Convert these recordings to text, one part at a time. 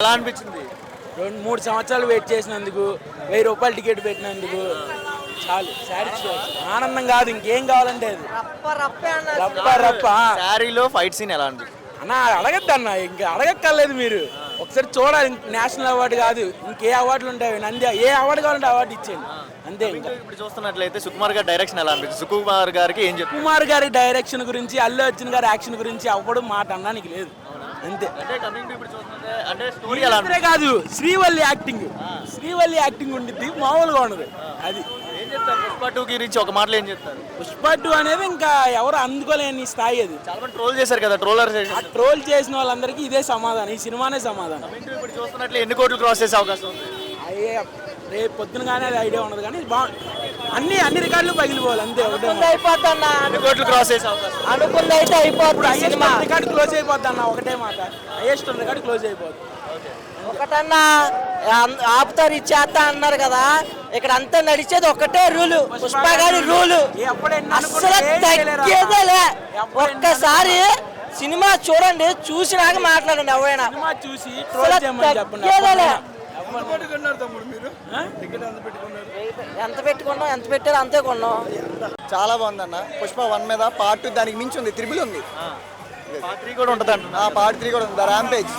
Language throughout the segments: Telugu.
ఎలా అనిపించింది? 2-3 సంవత్సరాలు వెయిట్ చేసినందుకు 1000 రూపాయలు టికెట్ పెట్టినందుకు చాలు సాటిస్ఫాక్షన్. ఆనందం కాదు ఇంకేం కావాలంటే అది రప్ప రప్ప. శారీలో ఫైట్ సీన్ ఎలా అనిపించింది అన్న అడగద్దు అన్న, ఇంకా అడగక్కర్లేదు మీరు ఒకసారి చూడాలి. నేషనల్ అవార్డు కాదు ఇంకే అవార్డులు ఉంటాయి, నంది ఏ అవార్డు కావాలంటే అవార్డు ఇచ్చేయండి అంతే. ఇంకా ఇప్పుడు చూస్తున్నట్లయితే సుకుమార్ గారి డైరెక్షన్ ఎలా అనిపించింది? సుకుమార్ గారికి ఏం చెప్పారు? కుమార్ గారి డైరెక్షన్ గురించి, అల్లు అర్జున్ గారి యాక్షన్ గురించి అవ్వడం మాట అన్నానికి లేదు అంతే. అంటే స్టోరీ ఎలా అంతే కాదు, శ్రీవల్లి యాక్టింగ్ ఉండిద్ది, మామూలుగా ఉండదు. అది ఏం చెప్తారు? పుష్ప 2 గురించి ఒక మాటలో ఏం చెప్తారు? పుష్ప 2 అనేది ఇంకా ఎవరు అందుకోలేని స్థాయి. అది చాలా మంది ట్రోల్ చేశారు కదా, ట్రోలర్ ట్రోల్ చేసిన వాళ్ళందరికీ ఇదే సమాధానం, ఈ సినిమానే సమాధానం. ఇప్పుడు చూస్తున్నట్లే ఎన్ని కోట్లు క్రాస్ చేసే అవకాశం ఉంది? అయ్యే రేపు పొద్దున కానీ అది ఐడియా ఉండదు, కానీ అన్ని రికార్డులు పగిలిపోవాలి అంతే. ఎన్ని కోట్లు క్రాస్ చేసే అవకాశం? అనుకుంది అయితే అయిపోతుంది. రికార్డు క్లోజ్ అయిపోద్ది అన్న, ఒకటే మాట, హైయెస్ట్ రికార్డు క్లోజ్ అయిపోద్ది. ఒకటన్నా ఆపుతారు ఇచ్చేస్తా అన్నారు కదా, ఇక్కడ అంతా నడిచేది ఒకటే రూలు, పుష్ప గారి రూలు అసలు తగ్గేదేలే. ఒక్కసారి సినిమా చూడండి, చూసినాక మాట్లాడండి ఎవరైనా. సినిమా చూసి ట్రోల్ చేయమని చెప్పండి. ఎంత పెట్టుకున్నాం, ఎంత పెట్టారో అంతే కొన్నాం. చాలా బాగుందన్న. పుష్ప 1 మీద పార్ట్ 2 దానికి మించి ఉంది, త్రిబుల్ ఉంది. పార్ట్ 3 కూడా ఉంటుంది అంట. పార్ట్ 3 కూడా ఉంది, ద ర్యాంపేజ్.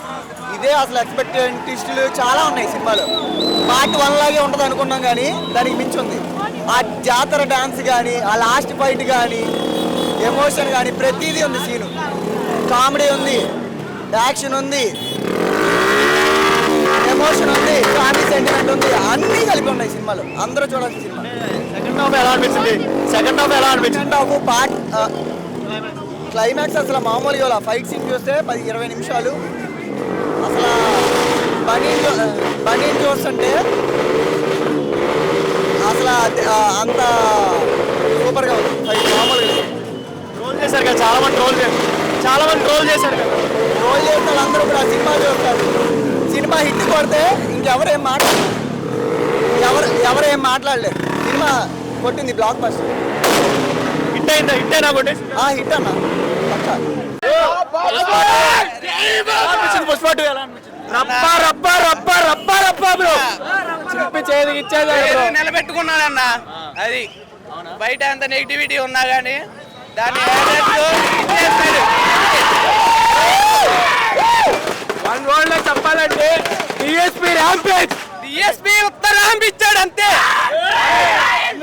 ఇదే అసలు ఎక్స్పెక్టెడ్ ట్విస్టులు చాలా ఉన్నాయి సినిమాలో. పార్ట్ 1 లాగే ఉంటుంది అనుకున్నాం, కానీ దానికి మించి ఉంది. ఆ జాతర డాన్స్ కానీ, ఆ లాస్ట్ ఫైట్ కానీ, ఎమోషన్ కానీ ప్రతిదీ ఉంది. సీను కామెడీ ఉంది, యాక్షన్ ఉంది, ఎమోషన్ ఉంది, ఫ్యామిలీ సెంటిమెంట్ ఉంది, అన్నీ కలిపి ఉన్నాయి సినిమాలో. అందరూ చూడాల్సిన సినిమా. సెకండ్ హాఫ్ ఎలా అనిపించింది? సెకండ్ హాఫ్ పార్ట్ క్లైమాక్స్ అసలు మామూలుగా ఫైట్ సీన్ చూస్తే 10-20 నిమిషాలు అసలు బనీని చూస్తుంటే అసలు అంత సూపర్గా ఉంది ఫైట్. మామూలుగా ట్రోల్ చేశారు కదా, చాలా మంది ట్రోల్ చేశారు కదా. ట్రోల్ చేసిన వాళ్ళందరూ ఇప్పుడు ఆ సినిమా చూస్తారు. సినిమా హిట్ కొడితే ఇంకెవరేం మాట్లాడలేదు. సినిమా కొట్టింది, బ్లాక్ బస్టర్ హిట్ అయినా కొట్టి హిట్ అన్న పక్కా. పుష్ప 2 ఎలా అనిపించింది? నిలబెట్టుకున్నాడన్న. అది బయట అంత నెగిటివిటీ ఉన్నా కానీ దాన్ని వన్ వర్డ్ లో చెప్పాలంటే డిఎస్పీ ఉత్తర ర్యాంపిచ్చాడు అంతే.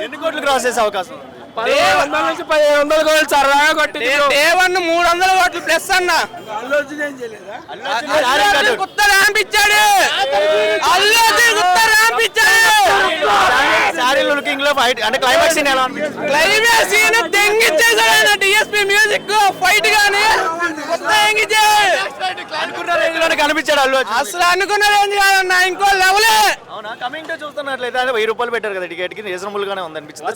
ఎన్ని కోట్లు క్రాస్ చేసే అవకాశం? 1,100 నుంచి 1,500 కోట్లు సరదాగా కొట్టింది. దేవన్ 300 కోట్లు ప్లస్ అన్న. ఉత్తర ర్యాంపిచ్చాడు, శారీలో లుకింగ్ లో ఫైట్ అంటే క్లైమాక్స్ సీన్ ఎలా అనిపించింది? క్లైమాక్స్ సీన్ తెంగిచ్చేసాడు డిఎస్పీ మ్యూజిక్ ఫైట్ గానీ కనిపించాడు అల్లు అర్జున్. అసలు అనుకున్నది ఏంది కాదన్న, ఇంకో లెవలే. అవునా? కమింగ్ టు చూస్తున్నట్లయితే 1000 రూపాయలు పెట్టారు కదా టికెట్ కి, రీజనబుల్ గానే ఉంది అనిపించింది.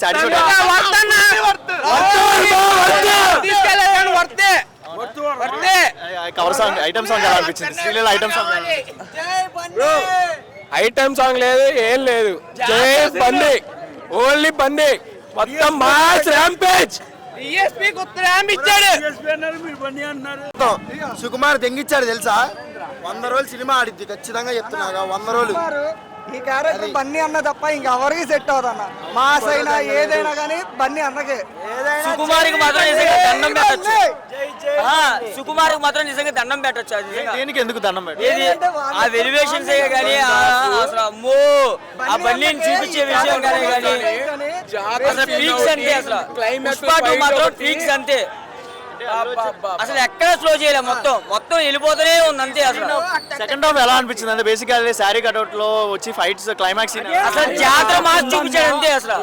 కవర్ సాంగ్ ఐటమ్ సాంగ్ ఎలా అనిపించింది? Sreeleela item song item song లేదు, ఏం లేదు, జై బండి, ఓన్లీ బండి, మొత్తం మాస్ ర్యాంపేజ్. సుకుమార్ తెంగిచ్చాడు తెలుసా. 100 రోజులు సినిమా ఆడిద్ది ఖచ్చితంగా చెప్తున్నాగా. 100 రోజులు ఈ క్యారెక్టర్ బన్నీ అన్న తప్ప ఇంకెవరికి సెట్ అవుదన్న. మాస్ అయినా ఏదైనా కానీ బన్నీ అన్నకే. సుకుమార్కి మాత్రం నిజంగా దండం పెట్టచ్చు. సుకుమార్కి మాత్రం నిజంగా దండం పెట్టచ్చు. దేనికి ఎందుకు దండం పెట్టాలి? ఆ వెలివేషన్స్ కానీ అసలు అమ్మో ఆ బన్నీని చూపించే విషయం కానీ అసలు పీక్స్ అంతే. అసలు పుష్ప 2 మాత్రం పీక్స్ అంతే. అసలు ఎక్కడ స్లో చేయలే, మొత్తం వెళ్ళిపోతూనే ఉంది అంతే. అసలు సెకండ్ హాఫ్ ఎలా అనిపించింది? అంటే బేసికల్లీ శారీ కట్అవుట్ లో వచ్చి ఫైట్స్ క్లైమాక్స్ అసలు జాతర మాస్ చూపించాడు అంతే. అసలు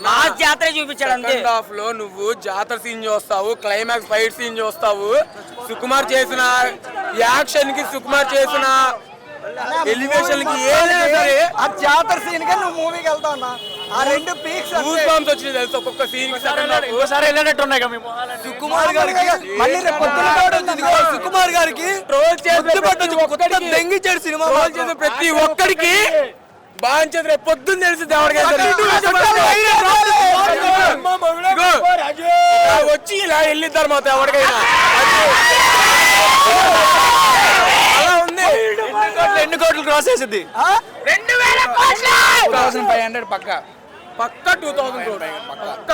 మాస్ జాతర చూపించాడు అంతే. సెకండ్ హాఫ్ లో నువ్వు జాతర సీన్ చూస్తావు, క్లైమాక్స్ ఫైట్ సీన్ చూస్తావు. సుకుమార్ చేసిన యాక్షన్ కి, సుకుమార్ చేసిన ఎలివేషన్ కి ఏదైనా సరే ఆ జాతర సీన్ గా నువ్వు మూవీకి వెళ్తావు అన్న. ఆ 2 పీక్స్ వచ్చింది తెలుసు ఒక్కొక్క సీన్ కి. ఒకసారి వెళ్ళినట్టు ఉన్నాయి కదా. సుకుమార్ గారికి మళ్ళీ రేపు సుకుమార్ గారికి ట్రోల్ చేసి తెంగిచ్చాడు సినిమా. ప్రతి ఒక్కడికి బాగా రేపు పొద్దున్న తెలిసింది వచ్చి ఇలా వెళ్ళిన తర్వాత ఎవరికైనా అలా ఉంది. ఎన్ని కోట్లు క్రాస్ చేసింది? 2500 పక్క పక్క 2000 పక్క.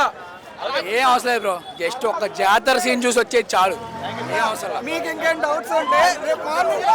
ఏం అవసరం లేదు బ్రో, జస్ట్ ఒక జాతర సీన్ చూసి వచ్చేది చాలు, ఏం అవసరం లేదు. మీకు ఇంకేం డౌట్స్ ఉంటే రేపు మార్నింగ్